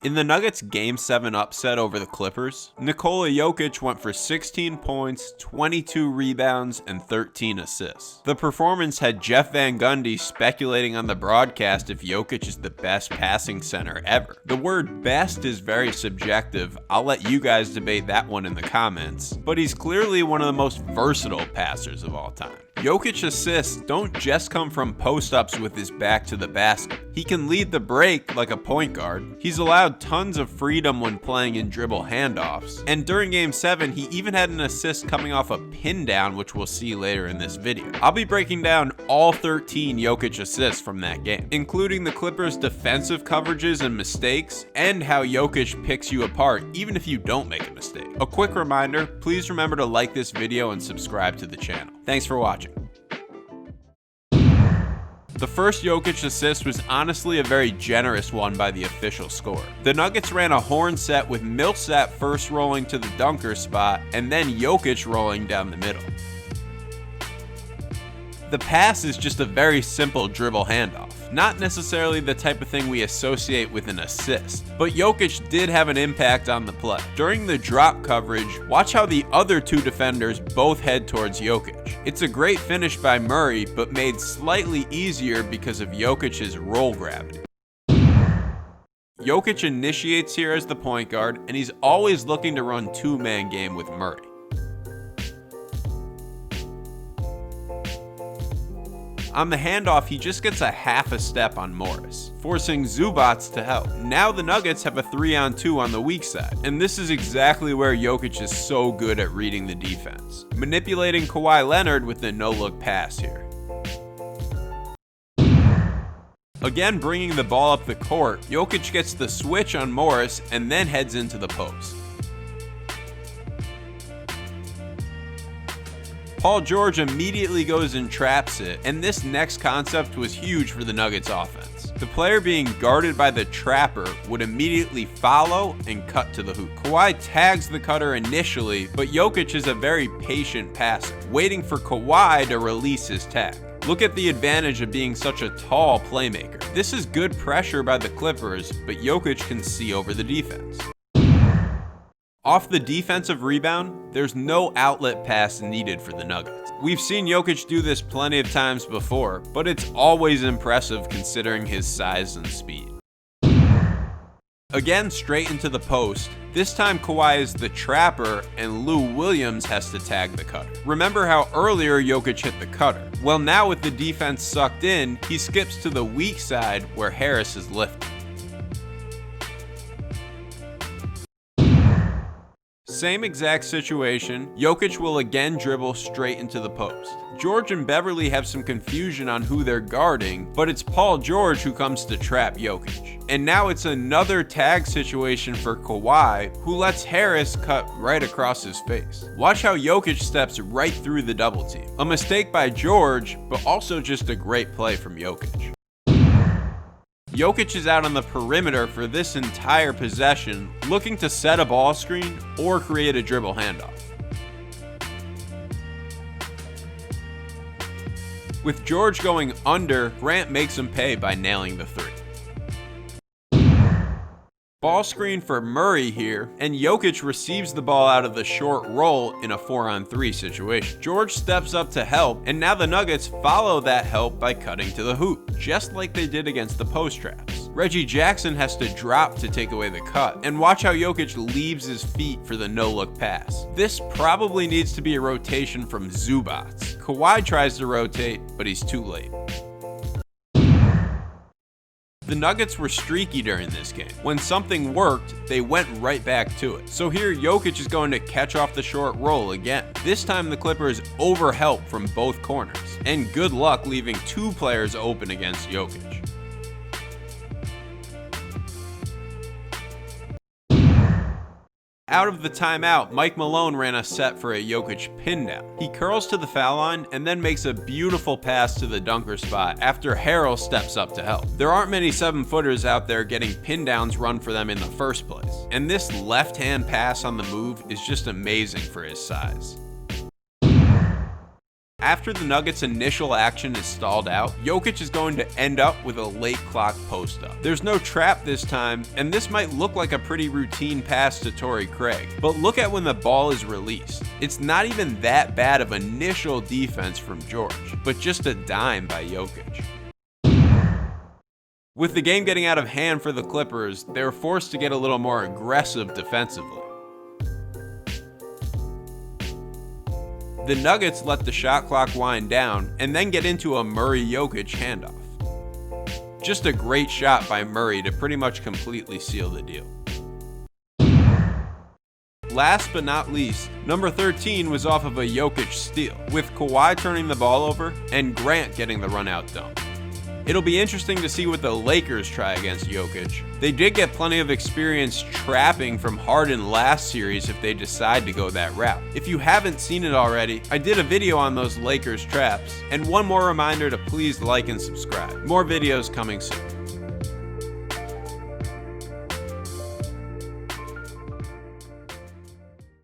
In the Nuggets' Game 7 upset over the Clippers, Nikola Jokic went for 16 points, 22 rebounds, and 13 assists. The performance had Jeff Van Gundy speculating on the broadcast if Jokic is the best passing center ever. The word best is very subjective, I'll let you guys debate that one in the comments, but he's clearly one of the most versatile passers of all time. Jokic assists don't just come from post-ups with his back to the basket. He can lead the break like a point guard. He's allowed tons of freedom when playing in dribble handoffs. And during Game 7, he even had an assist coming off a pin down, which we'll see later in this video. I'll be breaking down all 13 Jokic assists from that game, including the Clippers' defensive coverages and mistakes, and how Jokic picks you apart even if you don't make a mistake. A quick reminder, please remember to like this video and subscribe to the channel. Thanks for watching. The first Jokic assist was honestly a very generous one by the official scorer. The Nuggets ran a horn set with Millsap first rolling to the dunker spot and then Jokic rolling down the middle. The pass is just a very simple dribble handoff, not necessarily the type of thing we associate with an assist, but Jokic did have an impact on the play. During the drop coverage, watch how the other two defenders both head towards Jokic. It's a great finish by Murray, but made slightly easier because of Jokic's roll gravity. Jokic initiates here as the point guard, and he's always looking to run two-man game with Murray. On the handoff, he just gets a half a step on Morris, forcing Zubac to help. Now the Nuggets have a 3-on-2 on the weak side, and this is exactly where Jokic is so good at reading the defense, manipulating Kawhi Leonard with the no-look pass here. Again, bringing the ball up the court, Jokic gets the switch on Morris and then heads into the post. Paul George immediately goes and traps it, and this next concept was huge for the Nuggets offense. The player being guarded by the trapper would immediately follow and cut to the hoop. Kawhi tags the cutter initially, but Jokic is a very patient passer, waiting for Kawhi to release his tag. Look at the advantage of being such a tall playmaker. This is good pressure by the Clippers, but Jokic can see over the defense. Off the defensive rebound, there's no outlet pass needed for the Nuggets. We've seen Jokic do this plenty of times before, but it's always impressive considering his size and speed. Again, straight into the post. This time Kawhi is the trapper and Lou Williams has to tag the cutter. Remember how earlier Jokic hit the cutter? Well, now with the defense sucked in, he skips to the weak side where Harris is lifting. Same exact situation, Jokic will again dribble straight into the post. George and Beverly have some confusion on who they're guarding, but it's Paul George who comes to trap Jokic. And now it's another tag situation for Kawhi, who lets Harris cut right across his face. Watch how Jokic steps right through the double team. A mistake by George, but also just a great play from Jokic. Jokic is out on the perimeter for this entire possession, looking to set a ball screen or create a dribble handoff. With George going under, Grant makes him pay by nailing the three. Ball screen for Murray here, and Jokic receives the ball out of the short roll in a 4-on-3 situation. George steps up to help, and now the Nuggets follow that help by cutting to the hoop, just like they did against the post traps. Reggie Jackson has to drop to take away the cut, and watch how Jokic leaves his feet for the no-look pass. This probably needs to be a rotation from Zubac. Kawhi tries to rotate, but he's too late. The Nuggets were streaky during this game. When something worked, they went right back to it. So here, Jokic is going to catch off the short roll again. This time, the Clippers overhelp from both corners. And good luck leaving two players open against Jokic. Out of the timeout, Mike Malone ran a set for a Jokic pin down. He curls to the foul line and then makes a beautiful pass to the dunker spot after Harrell steps up to help. There aren't many 7-footers out there getting pin downs run for them in the first place, and this left-hand pass on the move is just amazing for his size. After the Nuggets' initial action is stalled out, Jokic is going to end up with a late clock post-up. There's no trap this time, and this might look like a pretty routine pass to Torrey Craig, but look at when the ball is released. It's not even that bad of initial defense from George, but just a dime by Jokic. With the game getting out of hand for the Clippers, they were forced to get a little more aggressive defensively. The Nuggets let the shot clock wind down and then get into a Murray-Jokic handoff. Just a great shot by Murray to pretty much completely seal the deal. Last but not least, number 13 was off of a Jokic steal, with Kawhi turning the ball over and Grant getting the run-out dunk. It'll be interesting to see what the Lakers try against Jokic. They did get plenty of experience trapping from Harden last series if they decide to go that route. If you haven't seen it already, I did a video on those Lakers traps, and one more reminder to please like and subscribe. More videos coming soon.